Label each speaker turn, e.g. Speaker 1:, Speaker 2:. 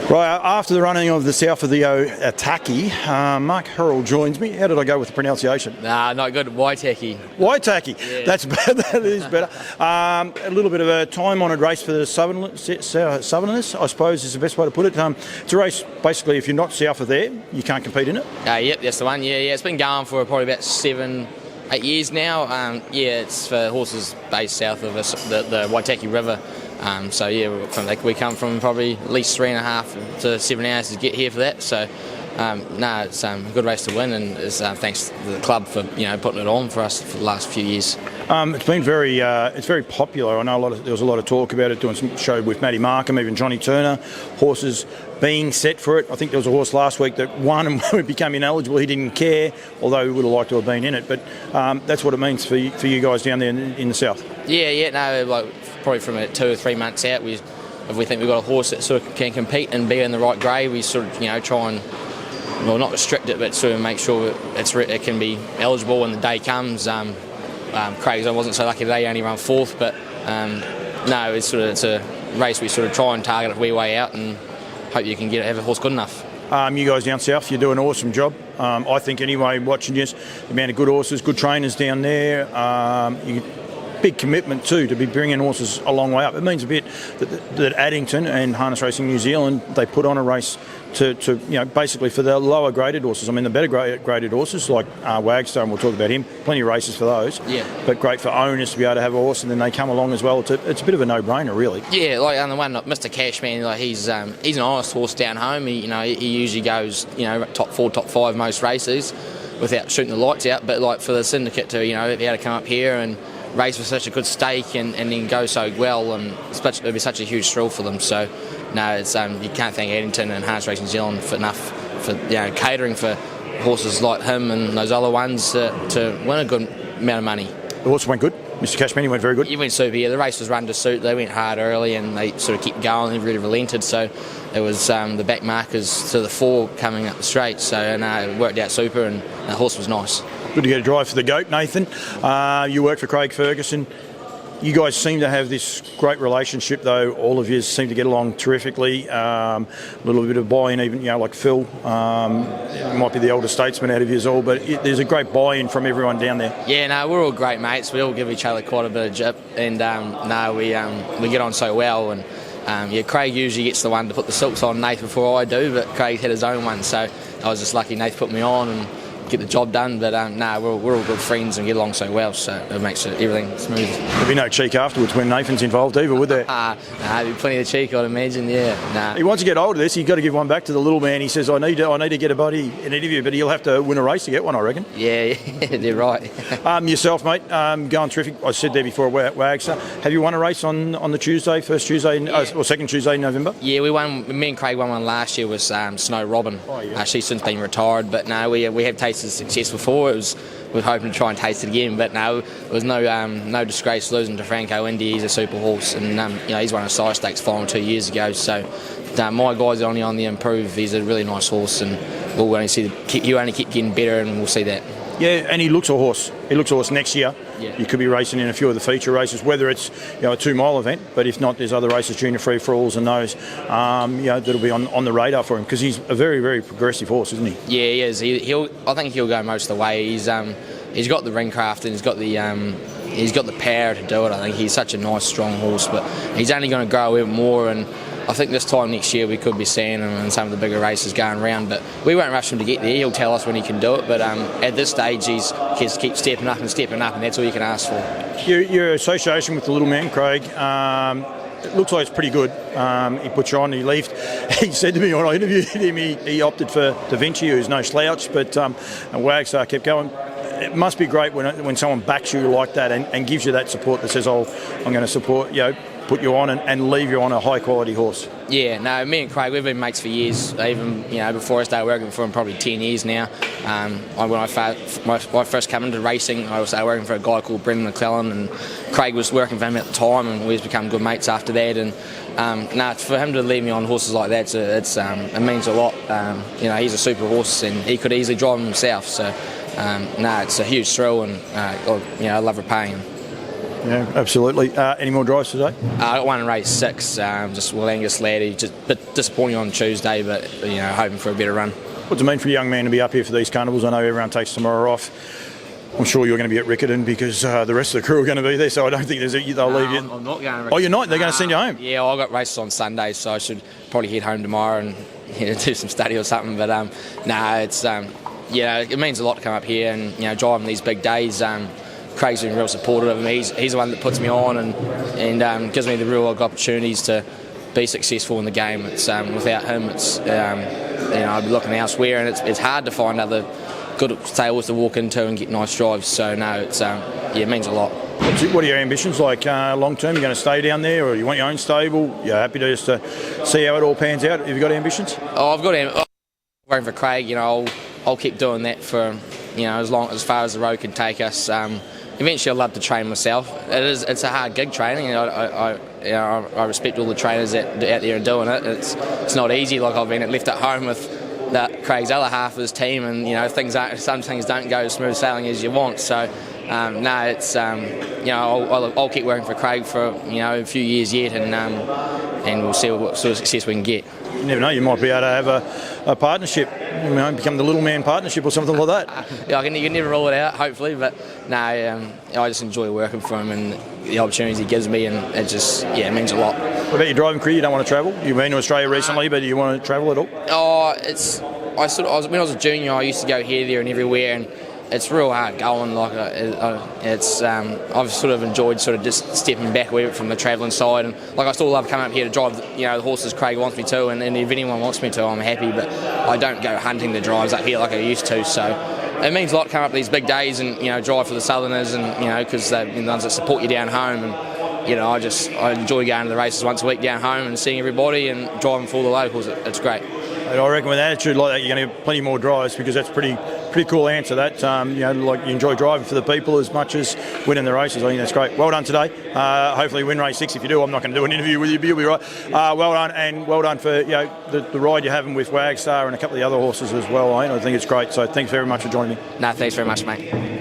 Speaker 1: Right, after the running of the South of the Otaki, Mark Hurrell joins me. How did I go with the pronunciation?
Speaker 2: Nah, not good. Waitaki.
Speaker 1: Waitaki.
Speaker 2: Yeah.
Speaker 1: That's better. That is better. A little bit of a time-honoured race for the Southerners, I suppose is the best way to put it. It's a race, basically, if you're not south of there, you can't compete in it.
Speaker 2: Yep, that's the one. Yeah. It's been going for probably about 7-8 years now. It's for horses based south of the Waitaki River. We come from probably at least 3.5 to 7 hours to get here for that. So, it's a good race to win, and it's thanks to the club for putting it on for us for the last few years.
Speaker 1: It's been very popular. I know there was a lot of talk about it. Doing some show with Matty Markham, even Johnny Turner, horses being set for it. I think there was a horse last week that won and became ineligible. He didn't care, although he would have liked to have been in it. But that's what it means for you guys down there in the south.
Speaker 2: Probably from 2 or 3 months out, if we think we've got a horse that sort of can compete and be in the right grade, we sort of try and, well, not restrict it, but sort of make sure it can be eligible when the day comes. Craig's, I wasn't so lucky today, he only ran 4th, but it's a race we sort of try and target it way out and hope you can have a horse good enough.
Speaker 1: You guys down south, you do an awesome job. I think anyway, watching you, the amount of good horses, good trainers down there. Big commitment too to be bringing horses a long way up. It means a bit that Addington and Harness Racing New Zealand, they put on a race to basically for the lower graded horses. I mean, the better graded horses like Wagstone, we'll talk about him, plenty of races for those.
Speaker 2: Yeah.
Speaker 1: But great for owners to be able to have a horse and then they come along as well. It's a bit of a no-brainer, really.
Speaker 2: Yeah, like on the one, Mr. Cashman, he's an honest horse down home. He usually goes top 4, top 5 most races without shooting the lights out. But like for the syndicate to be able to come up here and race for such a good stake and then go so well, and it'll be such a huge thrill for them. So it's you can't thank Addington and Harness Racing New Zealand for enough for catering for horses like him and those other ones to win a good amount of money.
Speaker 1: The horse went good. Mr. Cashman, he went very good.
Speaker 2: He went super. Yeah, the race was run to suit. They went hard early and they sort of kept going. They really relented. So it was the back markers to the 4 coming up the straight. So it worked out super, and the horse was nice.
Speaker 1: Good to get a drive for the goat, Nathan. You work for Craig Ferguson. You guys seem to have this great relationship, though. All of you seem to get along terrifically. A little bit of buy-in, even like Phil. Might be the older statesman out of you all, but there's a great buy-in from everyone down there.
Speaker 2: Yeah, we're all great mates. We all give each other quite a bit of jip, and we get on so well. And Craig usually gets the one to put the silks on Nath before I do, but Craig had his own one, so I was just lucky Nath put me on and get the job done. But we're all good friends and get along so well, so it makes everything smooth.
Speaker 1: There'll be no cheek afterwards when Nathan's involved either, would there?
Speaker 2: There'll be plenty of cheek, I'd imagine. Yeah.
Speaker 1: He wants to get hold of this. You've got to give one back to the little man. He says, I need to get a buddy an interview, but he'll have to win a race to get one, I reckon.
Speaker 2: Yeah, you're right.
Speaker 1: Yourself, mate, going terrific. I said there before, Wagster. Have you won a race on the Tuesday, first Tuesday, or second Tuesday in November?
Speaker 2: Yeah, we won. Me and Craig won one last year with Snow Robin.
Speaker 1: Oh, yeah.
Speaker 2: She's since been retired, but we have tasted success before. We were hoping to try and taste it again, but it was no disgrace losing to Franco Indy. He's a super horse, and he's won a size stakes final 2 years ago. So my guy's only on the improve. He's a really nice horse, and we'll only he only keep getting better, and we'll see that. Yeah,
Speaker 1: and he looks a horse. He looks a horse next year.
Speaker 2: Yeah.
Speaker 1: You could be racing in a few of the feature races, whether it's a 2-mile event, but if not, there's other races, junior free-for-alls and those, that'll be on the radar for him, because he's a very, very progressive horse, isn't he?
Speaker 2: Yeah, he is. I think he'll go most of the way. He's got the ring craft and he's got the power to do it. I think he's such a nice, strong horse, but he's only going to grow even more, and I think this time next year we could be seeing him in some of the bigger races going around, but we won't rush him to get there. He'll tell us when he can do it, but at this stage he keeps stepping up, and that's all you can ask for.
Speaker 1: Your association with the little man, Craig, it looks like it's pretty good. He put you on, he left. He said to me when I interviewed him, he opted for Da Vinci, who's no slouch, but Wagstar kept going. It must be great when someone backs you like that and gives you that support that says, I'm going to support, put you on and leave you on a high quality horse.
Speaker 2: Yeah, no, me and Craig, we've been mates for years. Even before I started working for him, probably 10 years now. When I first came into racing, I was working for a guy called Brendan McClellan, and Craig was working for him at the time, and we've become good mates after that. And for him to leave me on horses like that, it means a lot. He's a super horse, and he could easily drive him himself. So it's a huge thrill, and I love repaying him.
Speaker 1: Yeah, absolutely. Any more drives today?
Speaker 2: I got one in race 6, just Will Angus lad. He just a bit disappointing on Tuesday, but hoping for a better run.
Speaker 1: What's it mean for a young man to be up here for these carnivals? I know everyone takes tomorrow off. I'm sure you're going to be at Riccarton because the rest of the crew are going to be there, so I don't think they'll leave you.
Speaker 2: I'm not going to Riccarton.
Speaker 1: Oh, you're not? They're going to send you home?
Speaker 2: Yeah, I got races on Sunday, so I should probably head home tomorrow and do some study or something. But it's it means a lot to come up here and driving these big days. Craig's been real supportive of him. He's the one that puts me on and gives me the real opportunities to be successful in the game. It's without him, it's I'd be looking elsewhere, and it's hard to find other good stables to walk into and get nice drives. So no, it means a lot.
Speaker 1: What are your ambitions like long term? You're going to stay down there, or you want your own stable? You're happy to just see how it all pans out? Have you got ambitions?
Speaker 2: Oh, I've got working for Craig. I'll keep doing that for as far as the road can take us. Eventually, I'd love to train myself. It's a hard gig training. I respect all the trainers that are out there and doing it. It's not easy. Like I've been left at home with Craig's other half of his team, and some things don't go as smooth sailing as you want. So it's I'll keep working for Craig for a few years yet, and we'll see what sort of success we can get.
Speaker 1: You never know, you might be able to have a partnership, become the little man partnership or something like that.
Speaker 2: Yeah, you can never rule it out, hopefully, but no, I just enjoy working for him and the opportunities he gives me, and it means a lot.
Speaker 1: What about your driving career? You don't want to travel? You've been to Australia recently, but do you want to travel at all?
Speaker 2: Oh, when I was a junior, I used to go here, there and everywhere, and it's real hard going. I've sort of enjoyed sort of just stepping back away from the travelling side, and I still love coming up here to drive the horses Craig wants me to, and if anyone wants me to, I'm happy. But I don't go hunting the drives up here like I used to. So it means a lot to come up these big days and drive for the Southerners, and because they're the ones that support you down home. And I enjoy going to the races once a week down home and seeing everybody and driving for all the locals. It's great.
Speaker 1: I reckon with an attitude like that, you're going to have plenty more drives, because that's pretty cool answer. That you enjoy driving for the people as much as winning the races. I think that's great. Well done today. Hopefully win race 6. If you do, I'm not going to do an interview with you, but you'll be right. Well done, and well done for the ride you're having with Wagstar and a couple of the other horses as well. I think it's great. So thanks very much for joining me.
Speaker 2: No, thanks very much, mate.